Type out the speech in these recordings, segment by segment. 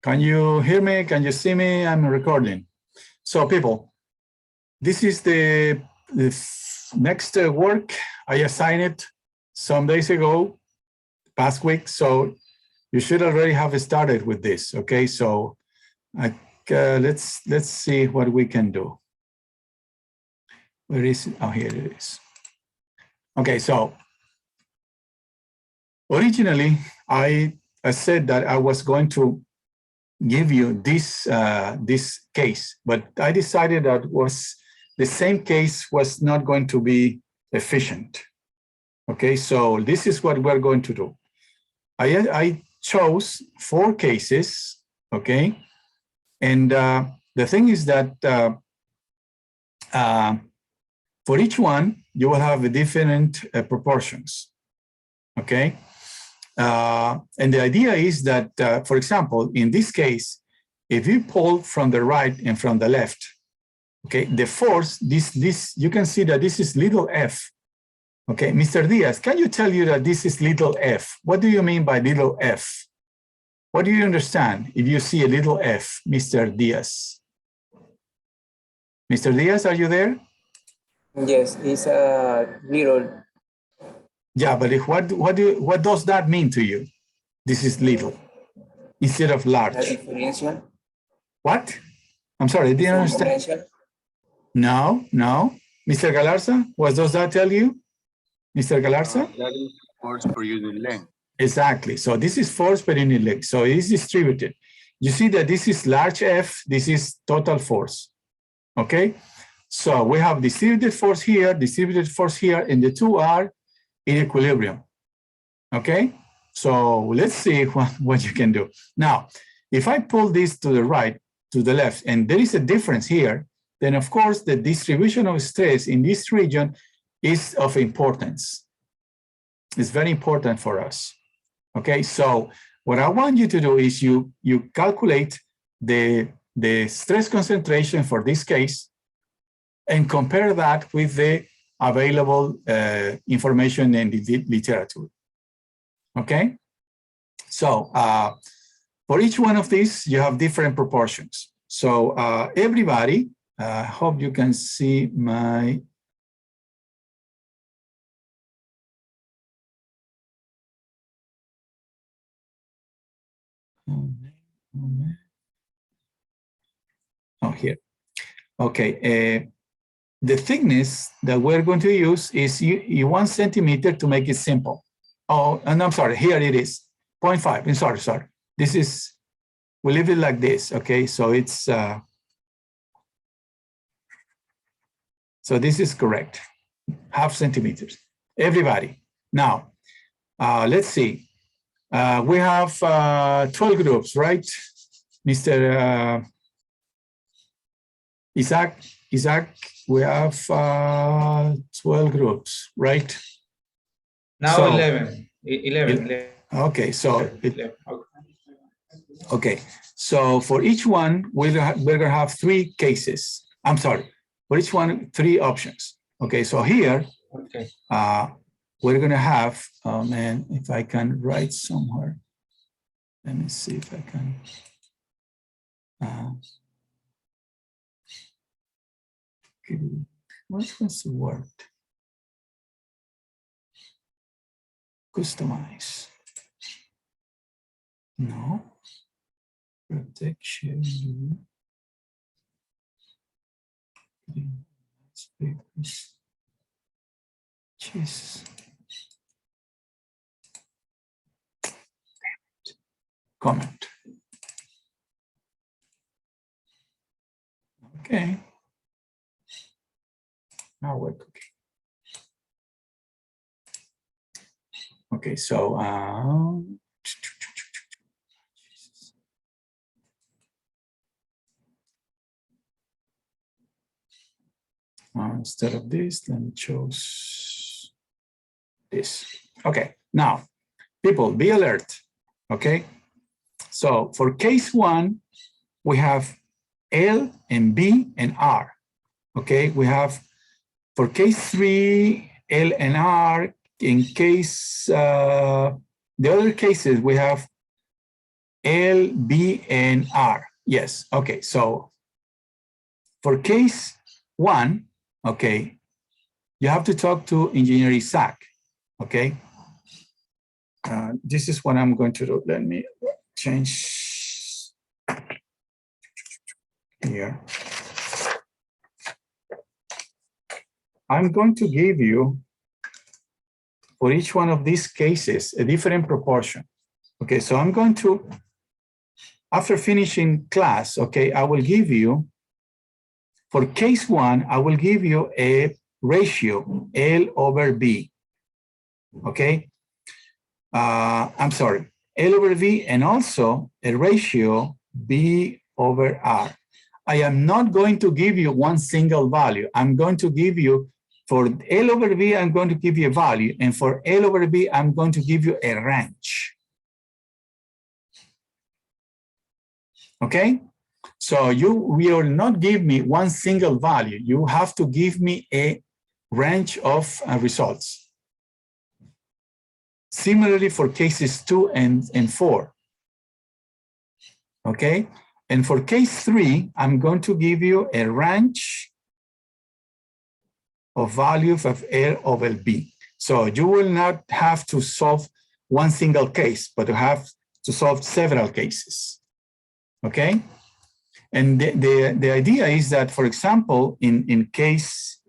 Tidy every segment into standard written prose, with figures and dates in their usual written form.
Can you hear me? Can you see me? I'm recording. So people, this is the next work. I assigned it some days ago, past week. So you should already have started with this. Okay, so let's see what we can do. Where is it? Oh, here it is. Okay, so originally I said that I was going to give you this this case, but I decided that the same case was not going to be efficient. Okay, so this is what we're going to do. I chose 4 cases. Okay, and the thing is that for each one you will have different proportions. Okay. And the idea is that, for example, in this case, if you pull from the right and from the left, okay, the force, this you can see that this is little f. Okay, Mr. Diaz, can you tell you that this is little f? What do you mean by little f? What do you understand if you see a little f, Mr. Diaz? Mr. Diaz, are you there? Yes, it's a little. Yeah, but what does that mean to you? This is little instead of large. Differential. What? I'm sorry, I didn't understand. No. Mr. Galarza, what does that tell you? Mr. Galarza? That is force per unit length. Exactly. So this is force per unit length. So it is distributed. You see that this is large F, this is total force. Okay? So we have distributed force here, and the two are in equilibrium. Okay, so let's see what you can do. Now, if I pull this to the right, to the left, and there is a difference here, then of course the distribution of stress in this region is of importance. It's very important for us. Okay, so what I want you to do is you calculate the stress concentration for this case and compare that with the available information in the literature. Okay, so for each one of these, you have different proportions. So everybody, I hope you can see my. Oh, here. Okay. The thickness that we're going to use is 1 centimeter to make it simple. Oh, and I'm sorry, here it is, 0.5. I'm sorry. This is, we leave it like this, okay? So it's, so this is correct, 0.5 centimeters. Everybody. Now, let's see. We have 12 groups, right? Mr. Isaac, we have 12 groups, right? Now so, 11. Okay, so okay, so for each one we're gonna have 3 cases. I'm sorry, for each one 3 options. Okay, so here we're gonna have, oh man, if I can write somewhere, let me see if I can. What was the word? Customize. No. Protection. Jesus. Comment. Okay. Now we're cooking. Okay, so instead of this, let me choose this. Okay, now people be alert. Okay, so for case 1, we have L and B and R. Okay, we have for case 3, L and R. In case, the other cases, we have L, B, and R. Yes, okay, so for case 1, okay, you have to talk to Engineer Isaac, okay? This is what I'm going to do. Let me change here. I'm going to give you, for each one of these cases, a different proportion. Okay, so I'm going to, after finishing class, okay, I will give you, for case 1, I will give you a ratio, L over B, okay? I'm sorry, L over V, and also a ratio B over R. I am not going to give you one single value. I'm going to give you, for L over V, I'm going to give you a value, and for L over B, I'm going to give you a range. Okay? So you will not give me one single value. You have to give me a range of results. Similarly for cases 2 and 4. Okay? And for case 3, I'm going to give you a range of values of L over B. So you will not have to solve one single case, but you have to solve several cases. Okay? And the idea is that, for example, in case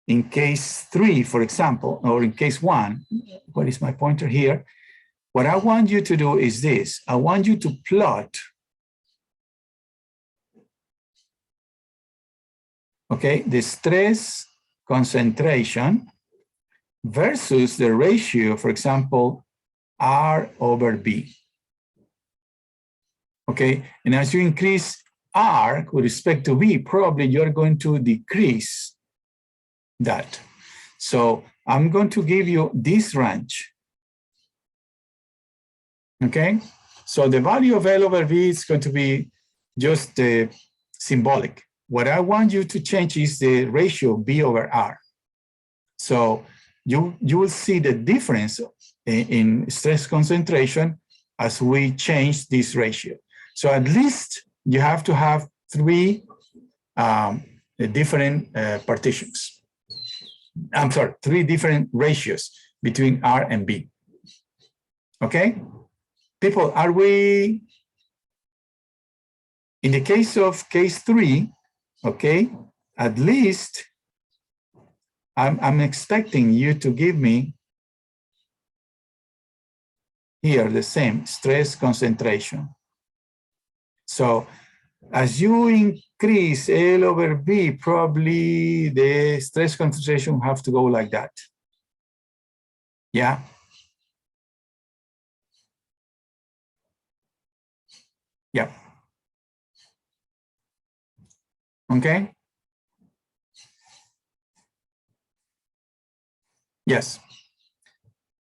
3, for example, or in case 1, what is my pointer here? What I want you to do is this. I want you to plot, okay, the stress concentration versus the ratio, for example, R over B. Okay, and as you increase R with respect to B, probably you're going to decrease that. So I'm going to give you this range. Okay, so the value of L over V is going to be just symbolic. What I want you to change is the ratio B over R. So you will see the difference in stress concentration as we change this ratio. So at least you have to have 3 different partitions. I'm sorry, 3 different ratios between R and B. Okay? People, are we, in the case of case 3, okay, at least I'm expecting you to give me here the same stress concentration. So as you increase L over B, probably the stress concentration have to go like that. Yeah. Yeah. Okay. Yes.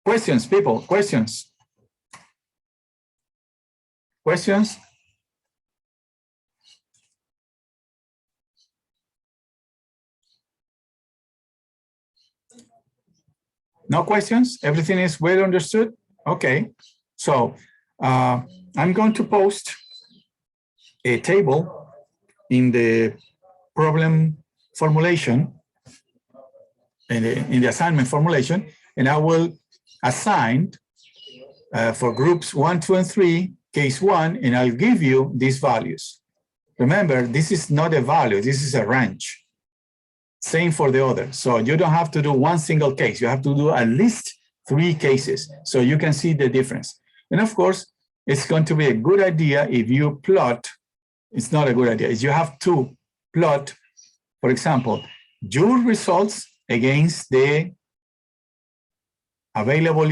Questions, people, questions? Questions? No questions? Everything is well understood? Okay. So I'm going to post a table in the problem formulation, in the assignment formulation, and I will assign for groups 1, 2, and 3, case 1, and I'll give you these values. Remember, this is not a value, this is a range. Same for the other. So you don't have to do one single case. You have to do at least 3 cases so you can see the difference. And of course, it's going to be a good idea if you plot. It's not a good idea. Is you have to plot, for example, your results against the available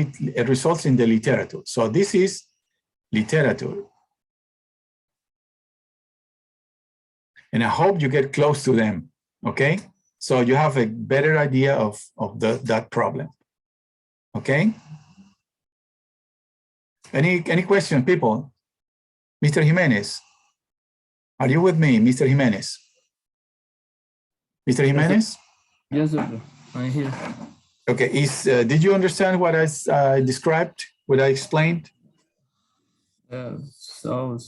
results in the literature. So this is literature. And I hope you get close to them, okay? So you have a better idea of that problem, okay? Any question, people? Mr. Jimenez, are you with me, Mr. Jimenez? Mr. Jimenez? Yes, sir. I'm here. Okay, did you understand what I described, what I explained? So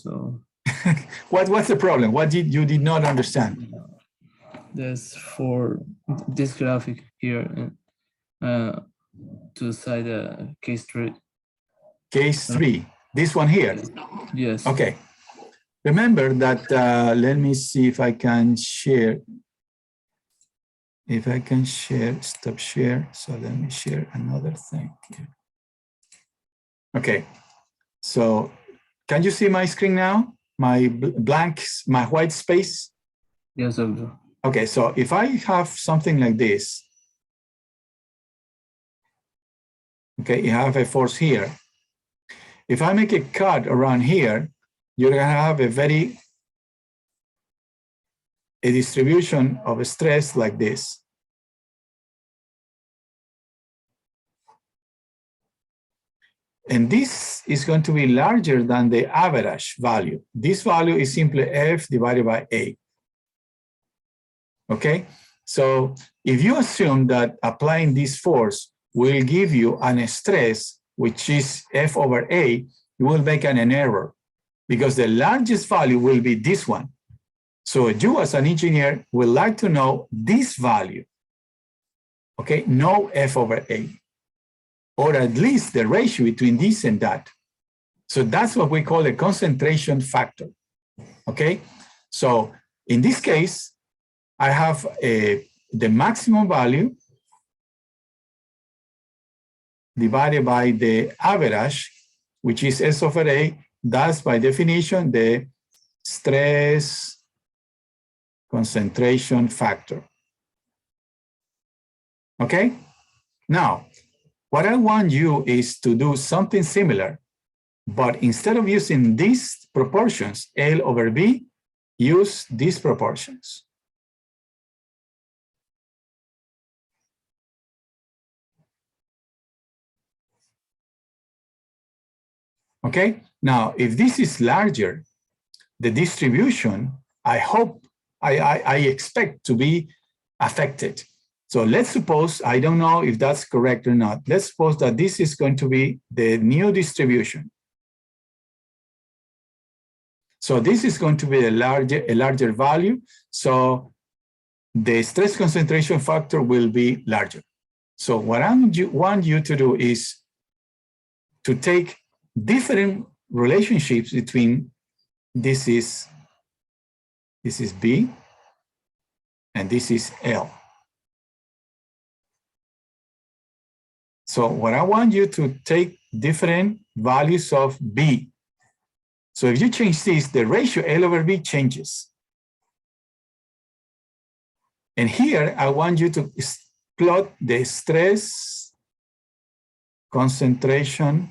What's the problem? What did you did not understand? that's for this graphic here to cite case 3. Case 3, this one here. Yes. Okay. Remember that, let me see if I can share. If I can share, stop share. So let me share another thing here. Okay. So can you see my screen now? My blanks, my white space? Yes, doctor. Okay, so if I have something like this, okay, you have a force here. If I make a cut around here, you're gonna have a distribution of stress like this. And this is going to be larger than the average value. This value is simply F divided by A. Okay, so if you assume that applying this force will give you an stress, which is F over A, you will make an error because the largest value will be this one. So you as an engineer will like to know this value, okay, no F over A, or at least the ratio between this and that. So that's what we call a concentration factor, okay? So in this case, I have the maximum value divided by the average, which is S over A. That's by definition the stress concentration factor. Okay? Now, what I want you is to do something similar, but instead of using these proportions, L over B, use these proportions. Okay, now if this is larger, the distribution, I expect to be affected. So let's suppose, I don't know if that's correct or not. Let's suppose that this is going to be the new distribution. So this is going to be a larger value. So the stress concentration factor will be larger. So what I want you to do is to take different relationships between this is B and this is L. So what I want you to take different values of B. So if you change this, the ratio L over B changes. And here I want you to plot the stress concentration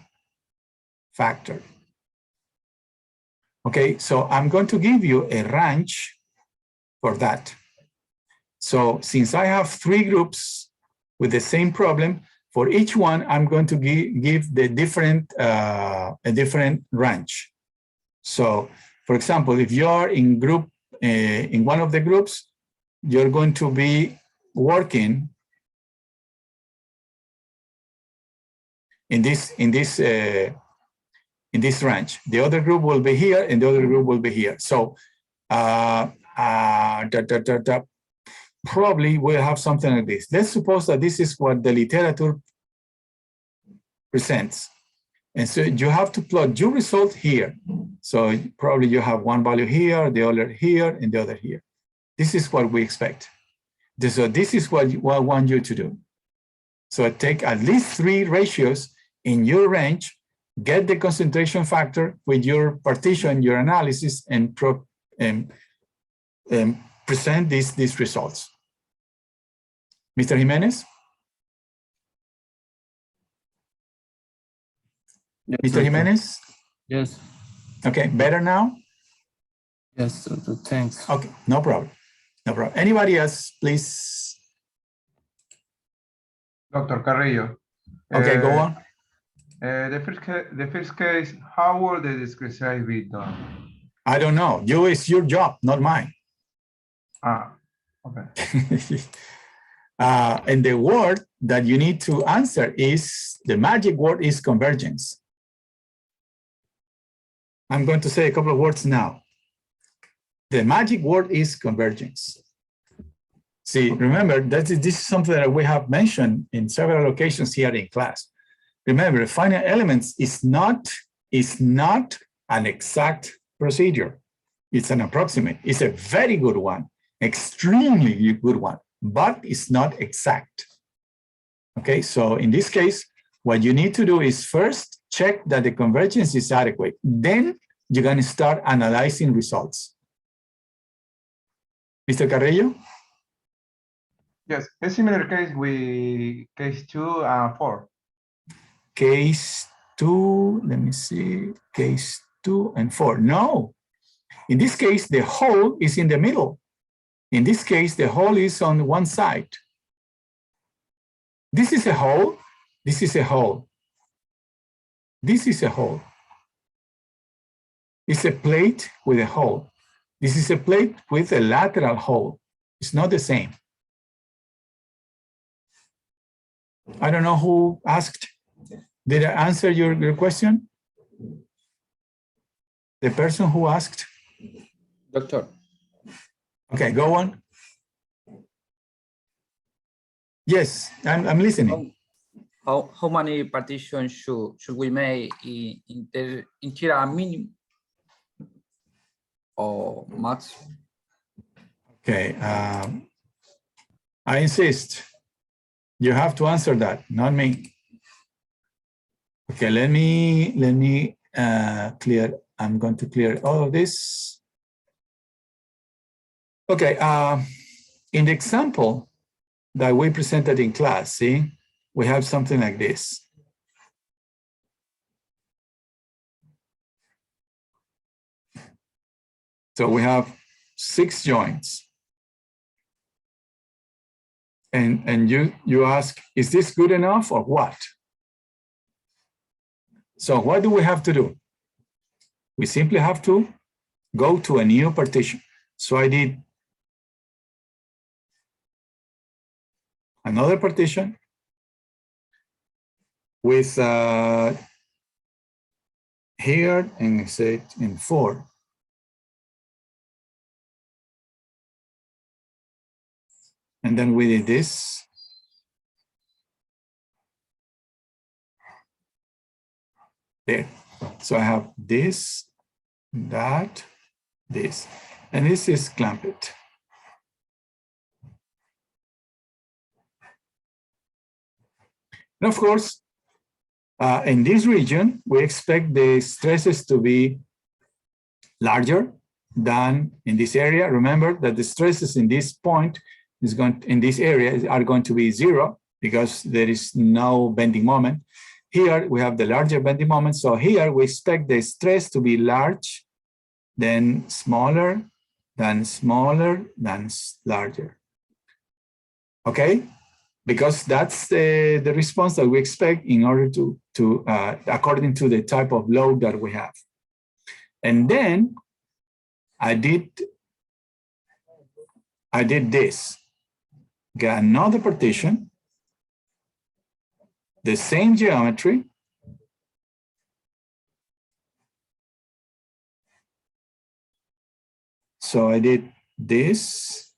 factor. Okay, so I'm going to give you a range for that. So since I have 3 groups with the same problem, for each one, I'm going to give the a different range. So for example, if you're in one of the groups, you're going to be working in this range. The other group will be here and the other group will be here. So probably we'll have something like this. Let's suppose that this is what the literature presents. And so you have to plot your result here. So probably you have one value here, the other here, and the other here. This is what we expect. So this is what I want you to do. So take at least 3 ratios in your range, get the concentration factor with your partition, your analysis, and present these results. Mr. Jimenez? Yes, Mr. Jimenez? Yes. Okay, better now? Yes, doctor, thanks. Okay, no problem. No problem. Anybody else, please? Dr. Carrillo. Okay, go on. The first case, how will the discrete be done? I don't know. It's your job, not mine. Ah, okay. And the word that you need to answer is, the magic word is convergence. I'm going to say a couple of words now. The magic word is convergence. See, remember that this is something that we have mentioned in several occasions here in class. Remember, finite elements is not an exact procedure. It's an approximate. It's a very good one, extremely good one, but it's not exact. Okay, so in this case, what you need to do is first check that the convergence is adequate. Then you're going to start analyzing results. Mr. Carrillo? Yes, a similar case with case 2 and 4. Case 2, let me see, case 2 and 4. No, in this case, the hole is in the middle. In this case, the hole is on one side. This is a hole, this is a hole. This is a hole. It's a plate with a hole. This is a plate with a lateral hole. It's not the same. I don't know who asked. Did I answer your question? The person who asked? Doctor. Okay, go on. Yes, I'm listening. How many partitions should we make in interior and minimum or max? Okay, I insist. You have to answer that, not me. Okay, let me clear. I'm going to clear all of this. Okay, in the example that we presented in class, see, we have something like this. So we have 6 joints. And you ask, is this good enough or what? So what do we have to do? We simply have to go to a new partition. So I did another partition with here and say in 4. And then we did this. There. So I have this, that, this. And this is clamped. And of course, in this region, we expect the stresses to be larger than in this area. Remember that the stresses in this point in this area are going to be 0 because there is no bending moment. Here we have the larger bending moment. So here we expect the stress to be large, then smaller, then smaller, then larger. Okay? Because that's the response that we expect in order to according to the type of load that we have. And then I did this. Got another partition, the same geometry. So I did this,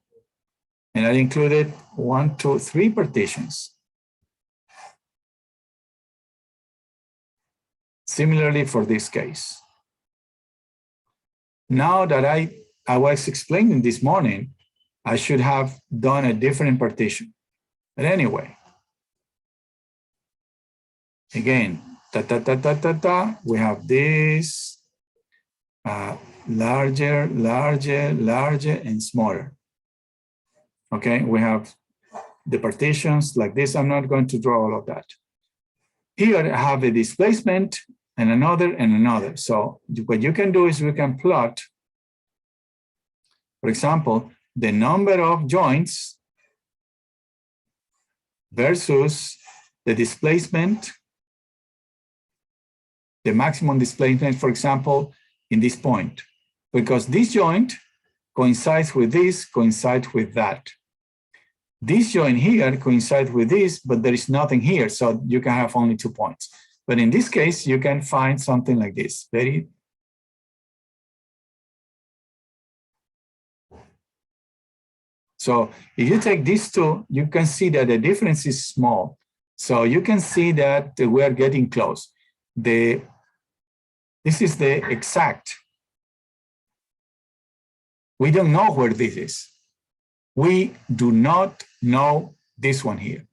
and I included 1, 2, 3 partitions. Similarly for this case. Now that I was explaining this morning, I should have done a different partition. But anyway, again, we have this larger, larger, larger, and smaller. Okay, we have the partitions like this. I'm not going to draw all of that. Here I have a displacement and another and another. So what you can do is we can plot, for example, the number of joints versus the displacement, the maximum displacement, for example, in this point, because this joint coincides with this, coincides with that. This joint here coincides with this, but there is nothing here, so you can have only 2 points. But in this case, you can find something like this, very So if you take these two, you can see that the difference is small. So you can see that we are getting close. This is the exact. We don't know where this is. We do not know this one here.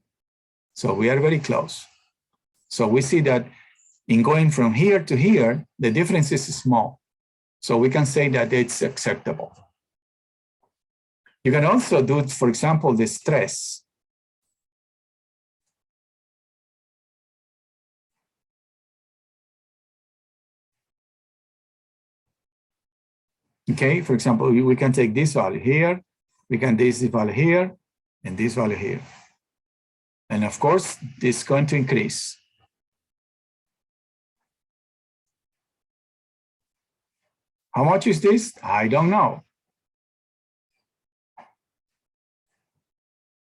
So we are very close. So we see that in going from here to here, the difference is small. So we can say that it's acceptable. You can also do, for example, the stress. Okay, for example, we can take this value here, we can take this value here, and this value here. And of course, this is going to increase. How much is this? I don't know.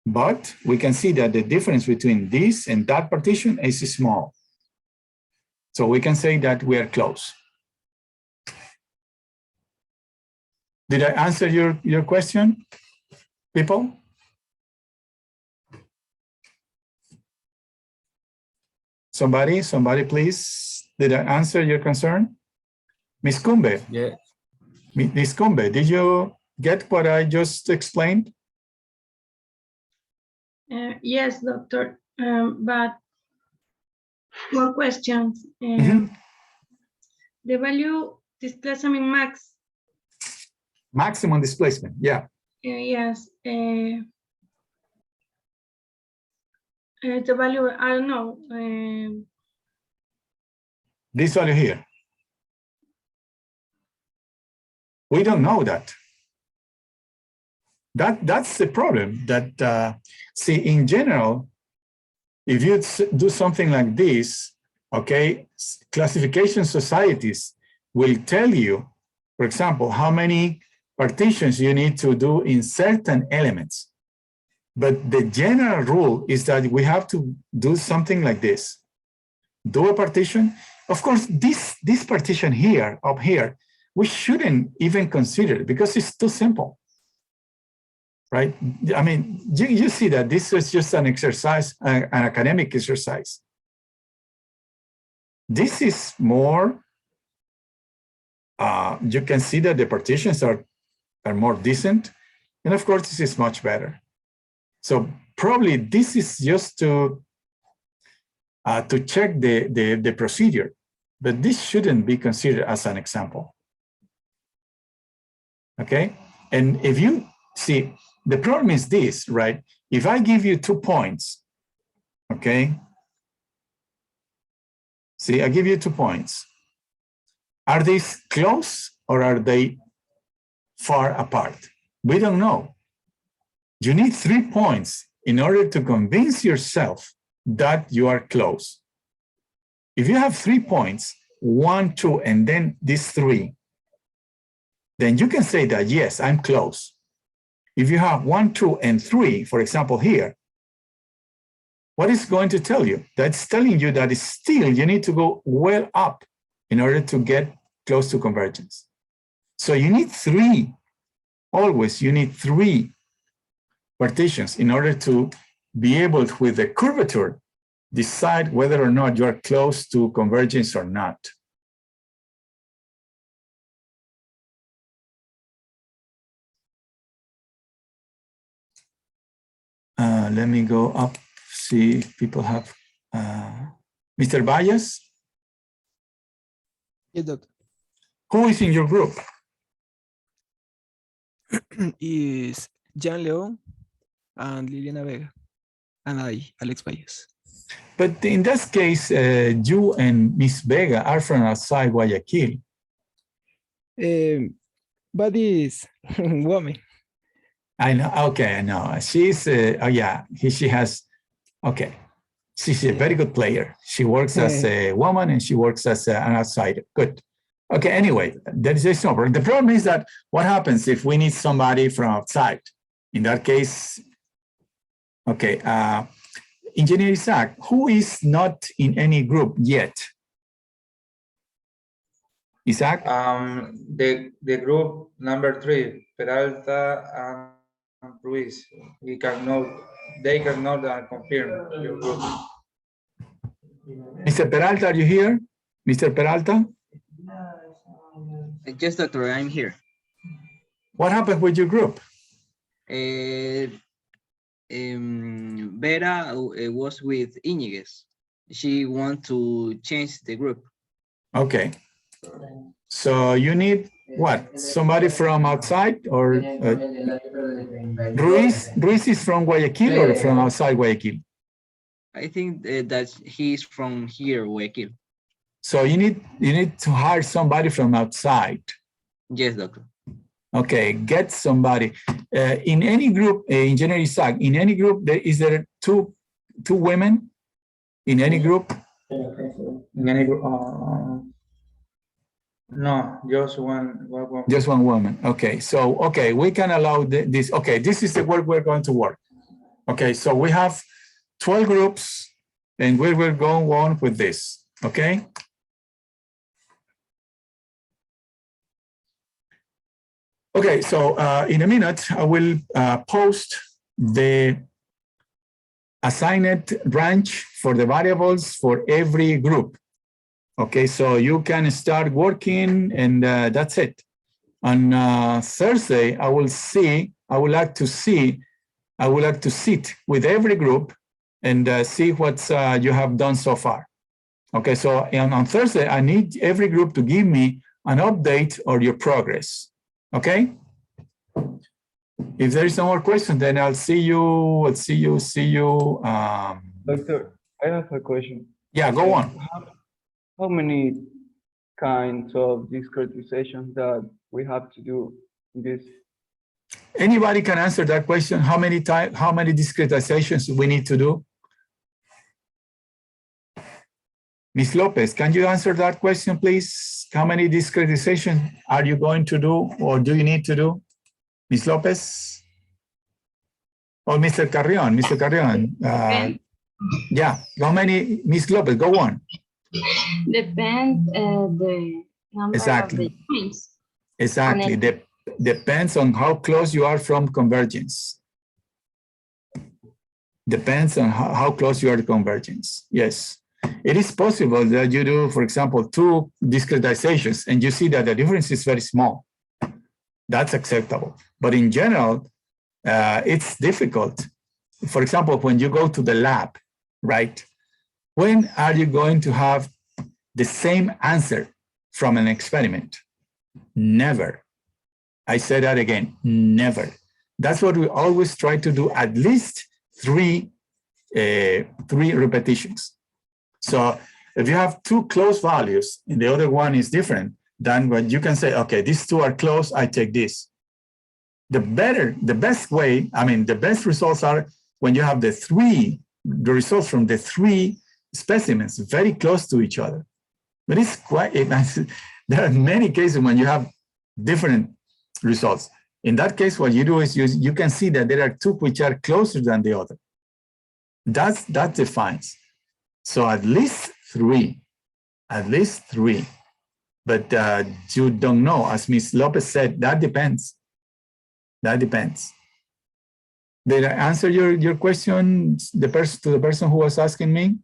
But we can see that the difference between this and that partition is small. So we can say that we are close. Did I answer your question, people? Somebody, please. Did I answer your concern? Ms. Kumbe? Yeah. Ms. Kumbe, did you get what I just explained? Yes, doctor, but more questions. The value displacement max. Maximum displacement, yeah. Yes. The value, I don't know. This value here. We don't know that. That's the problem. That see, in general, if you do something like this, okay, classification societies will tell you, for example, how many partitions you need to do in certain elements. But the general rule is that we have to do something like this. Do a partition. Of course, this partition here, up here, we shouldn't even consider it because it's too simple. Right? I mean, you see that this is just an exercise, an academic exercise. This is more, you can see that the partitions are more decent. And of course, this is much better. So probably this is just to check the procedure, but this shouldn't be considered as an example. Okay? And if you see, the problem is this, right? If I give you 2 points, okay? See, I give you 2 points. Are these close or are they far apart? We don't know. You need 3 points in order to convince yourself that you are close. If you have 3 points, 1, 2, and then these 3, then you can say that, yes, I'm close. If you have 1, 2, and 3, for example, here, what is going to tell you? That's telling you that still you need to go well up in order to get close to convergence. So you need 3, always you need 3 partitions in order to be able to, with the curvature, decide whether or not you're close to convergence or not. Let me go up, see if people have, Mr. Valles? Yes, doctor. Who is in your group? Is Jan Leon and Liliana Vega, and I, Alex Valles. But in this case, you and Miss Vega are from outside Guayaquil. But is woman. I know, okay, I know. She's, oh yeah, she has, okay. She's a very good player. She works as a woman and she works as an outsider. Good. Okay, anyway, there is no problem. The problem is that what happens if we need somebody from outside? In that case, okay, Engineer Isaac, who is not in any group yet? Isaac? The group number 3, Peralta and Ruiz. They cannot confirm your group. Mr. Peralta, are you here? Mr. Peralta? Yes, doctor, I'm here. What happened with your group? Vera was with Iñiguez. She want to change the group. Okay. So you need what? Somebody from outside or Ruiz is from Guayaquil or from outside Guayaquil? I think that he's from here, Guayaquil. So you need to hire somebody from outside. Yes, doctor. Okay, get somebody. In any group, Engineering SAC, in any group, is there two women in any group? In any group, no, just one. Just one woman. Okay, so okay, we can allow this. Okay, this is the work we're going to work. Okay, so we have 12 groups, and we will go on with this. Okay. Okay, so in a minute, I will post the assigned branch for the variables for every group. Okay, so you can start working and that's it. On Thursday, I would like to sit with every group and see what you have done so far. Okay, so on Thursday, I need every group to give me an update on your progress. Okay. If there is no more question, then I'll see you. Doctor, I have a question. Yeah, go on. How many kinds of discretizations that we have to do in this? Anybody can answer that question. How many discretizations we need to do? Ms. Lopez, can you answer that question, please? How many discretizations are you going to do or do you need to do? Ms. Lopez? Or Mr. Carrion? Mr. Carrion, yeah, how many? Ms. Lopez, go on. Depends the number Exactly. of the points. Exactly. Depends on how close you are from convergence. Depends on how close you are to convergence. Yes. It is possible that you do, for example, 2 discretizations and you see that the difference is very small. That's acceptable. But in general, it's difficult. For example, when you go to the lab, right? When are you going to have the same answer from an experiment? Never. I say that again, never. That's what we always try to do, at least 3 repetitions. So if you have 2 close values and the other one is different, then what you can say, okay, these 2 are close, I take this. The best way, the best results are when you have the results from the 3 specimens very close to each other. But it's quite, there are many cases when you have different results. In that case, what you do is you can see that there are 2 which are closer than the other. That defines. So at least 3, but you don't know. As Ms. Lopez said, that depends. Did I answer your question, to the person who was asking me?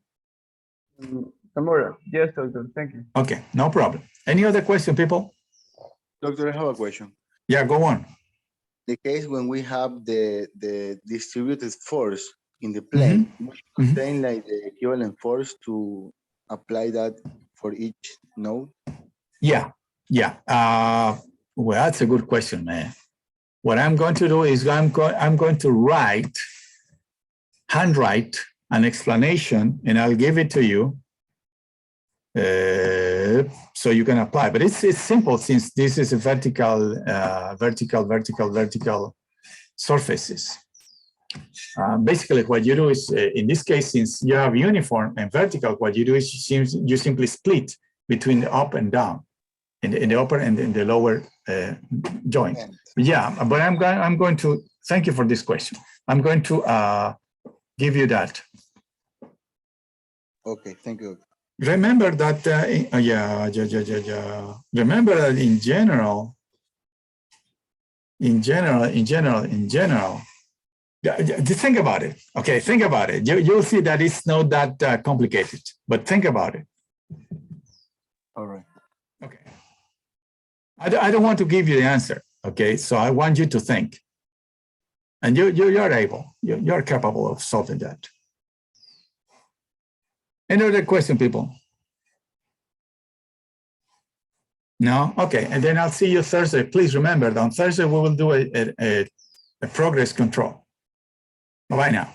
Zamora, yes, doctor, thank you. Okay, no problem. Any other question, people? Doctor, I have a question. Yeah, go on. The case when we have the distributed force in the plane, we obtain like the equivalent force to apply that for each node? Yeah. Well, that's a good question, man. What I'm going to do is I'm going to handwrite an explanation, and I'll give it to you so you can apply. But it's simple since this is a vertical surfaces. Basically, what you do is, in this case, since you have uniform and vertical, what you do is you simply split between the up and down, in the upper and in the lower joint. Yeah, but I'm going to thank you for this question. I'm going to give you that. Okay, thank you. Remember that. Remember that in general, in general, just think about it. Okay, think about it. You'll see that it's not that complicated, but think about it. All right. Okay. I don't want to give you the answer. Okay, so I want you to think. And you're able, you're capable of solving that. Any other question, people? No? Okay, and then I'll see you Thursday. Please remember that on Thursday we will do a progress control. Bye-bye now.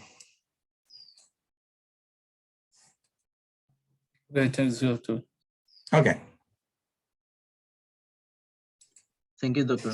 Okay, thanks, doctor. Okay. Thank you, doctor.